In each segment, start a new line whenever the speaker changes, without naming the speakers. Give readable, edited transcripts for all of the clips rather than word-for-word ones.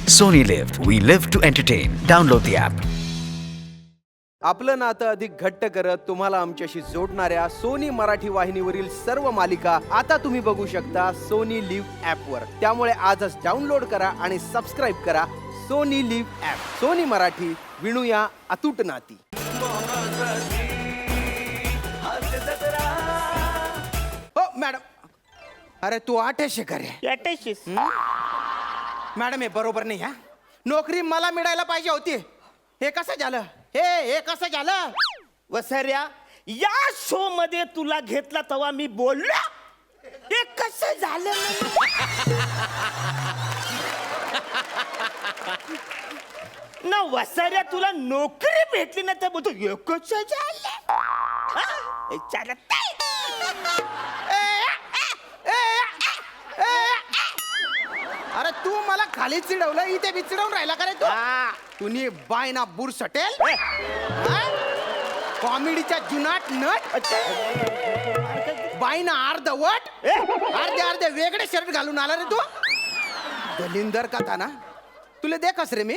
Sony Live. We live to entertain. Download the app.
आपलं नातं अधिक घट्ट करत तुम्हाला आमच्याशी जोडणाऱ्या सोनी मराठी वाहिनीवरील सर्व मालिका आता तुम्ही बघू शकता सोनी लिव्ह ऍप वर. त्यामुळे आजच डाउनलोड करा आणि सबस्क्राईब करा Sony Liv app. Sony Marathi, विणूया अतूट नाती. हो मॅडम, अरे तू 800 करे. मॅडम हे बरोबर नाही. हा नोकरी मला मिळायला पाहिजे होती. हे कसं झालं? हे कसं झालं?
वसर्या, या शो मध्ये तुला घेतला तेव्हा मी बोललो ते कसं झालं. ना वसर्या, तुला नोकरी भेटली ना तर बोलतो हे कसं झालं. हा? विचारत नाही.
अरे तू मला खाली चिडवलं, इथे बी चिडवून राहिला का रे तू? तुम्ही बाय ना बुर सटेल, कॉमेडीच्या जुनाट नट, बाय ना अर्धवट, अर्धे वेगळे शर्ट घालून आला रे तू. दलिंदर कथा ना तुला देखस रे मी.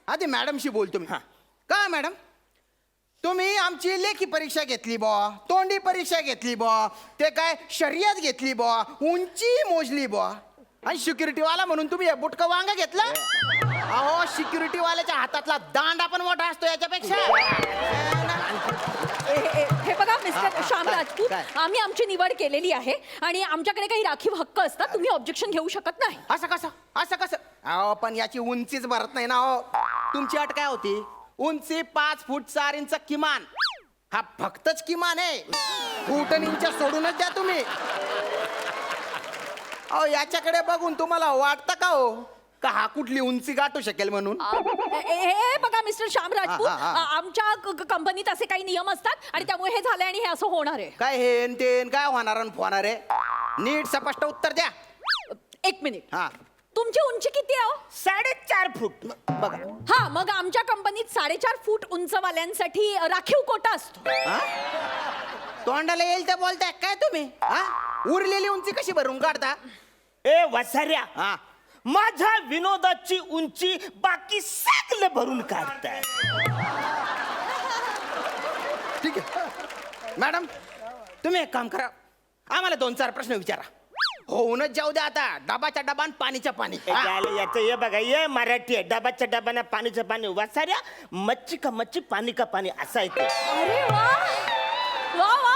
आधी मॅडमशी बोलतो मी. का मॅडम, तुम्ही आमची लेखी परीक्षा घेतली बॉ, तोंडी परीक्षा घेतली बॉ, ते काय शर्यत घेतली बॉ, उंची मोजली बॉ, आणि सिक्युरिटी वाला म्हणून तुम्ही हे बुटकं वांग घेतलं. अहो, सिक्युरिटी वाल्याच्या हातातला दांडा पण मोठा असतो याच्यापेक्षा.
हे बघा मिस्टर श्याम राजपूत, आम्ही आमची निवड केलेली आहे आणि आमच्याकडे काही राखीव हक्क असतात. तुम्ही ऑब्जेक्शन घेऊ शकत नाही.
असं कसं? अहो पण याची उंचीच भरत नाही ना. हो, तुमची अट काय होती? उंची 5 फूट 4 इंच किमान. हा फक्तच किमान आहे, फूट आणि इंच सोडूनच द्या तुम्ही. अहो याच्याकडे बघून तुम्हाला वाटतं का हो का हा कुठली उंची गाठू शकेल म्हणून?
हे बघा मिस्टर श्याम राजपूत, आमच्या कंपनीत असे काही नियम असतात आणि त्यामुळे हे झालंय आणि हे असं होणार आहे.
काय हे न ते न काय होणार आणि फोणार आहे? नीट स्पष्ट उत्तर द्या.
1 मिनिट.
हा,
तुमची उंची किती आहे?
4.5 फूट.
बघा.
हा, मग आमच्या कंपनीत 4.5 फूट उंचवाल्यांसाठी राखीव कोटा असतो.
तोंडाला येईल तर बोलताय काय तुम्ही? हा, उरलेली उंची कशी भरून काढता?
ए वसर्या,
हा,
माझ्या विनोदाची उंची बाकी सगळे भरून काढताय.
ठीक आहे मॅडम, तुम्ही एक काम करा, आम्हाला 2-4 प्रश्न विचारा. होऊनच जाऊ द्या आता. डबाच्या डबा आणि पाणीच्या पाणी.
याचं हे बघा, ये मराठी आहे. डबाच्या डबाने पाणीचं पाणी. वसर्या, मच्छी का मच्छी, पाणी का पाणी, असं आहे ते.
अरे वा वा वा,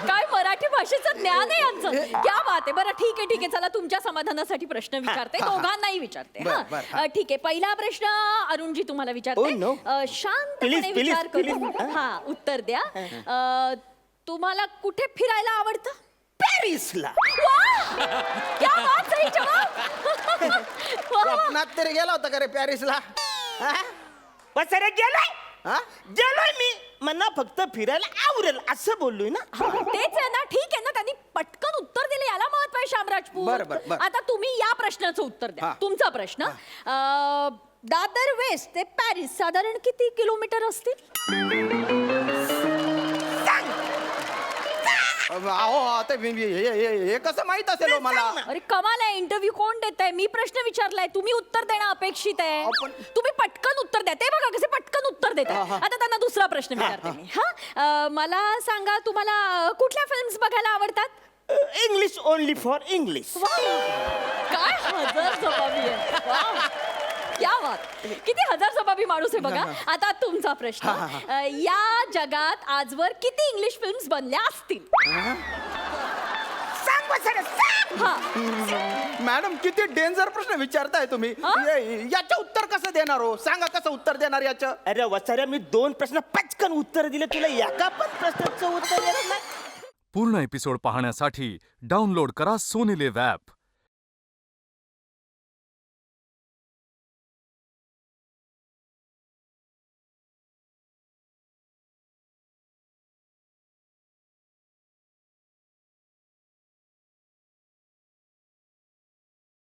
काय मराठी भाषेचं ज्ञान आहे यांचं. क्या बात आहे. बरं ठीक आहे, चला तुमच्या समाधानासाठी प्रश्न विचारते, दोघांनाही विचारते. ठीक आहे, पहिला प्रश्न अरुणजी तुम्हाला विचारते. शांतपणे विचार करून हा उत्तर द्या. तुम्हाला कुठे फिरायला आवडतं?
पॅरिसला.
क्या बात, सही जवाब.
स्वप्नात तरी गेला होता का रे पॅरिसला?
वसर्या, गेलोय मी म्हणा, फक्त फिरायला आवडेल असं बोललोय ना.
तेच आहे ना. ठीक आहे ना, त्यांनी पटकन उत्तर दिले, याला महत्व आहे श्याम राजपूत.
बरं.
आता तुम्ही या प्रश्नाचं उत्तर द्या. तुमचा प्रश्न, दादर वेस्ट ते पॅरिस साधारण किती किलोमीटर असतील?
अहो आता हे कसं माहित असेल हो मला?
अरे कमाल आहे, इंटरव्ह्यू कोण देत आहे? मी प्रश्न विचारलाय, तुम्ही उत्तर देणं अपेक्षित आहे. तुम्ही पटकन उत्तर द्या. ते बघा कसे पटकन उत्तर देत आहे. आता त्यांना दुसरा प्रश्न विचारते मी. हा, मला सांगा, तुम्हाला कुठल्या फिल्म्स बघायला आवडतात?
English only for English.
काय हजरजबाबी आहे. वाव. क्या बात, किती हजरजबाबी माणूस आहे बघा. आता तुमचा प्रश्न, या जगात आजवर किती इंग्लिश फिल्म्स बनल्या असतील?
सांग वसर्या, सांग.
मॅडम किती डेंजर प्रश्न विचारताय तुम्ही. याचं उत्तर कसं देणार हो? सांगा कसं उत्तर देणार याचं.
अरे वसर्या, मी 2 प्रश्न पटकन उत्तर दिले, तुला एका पण प्रश्नाचं उत्तर देणार नाही.
पूर्ण एपिसोड पाहण्यासाठी डाउनलोड करा सोनी लिव्ह ॲप.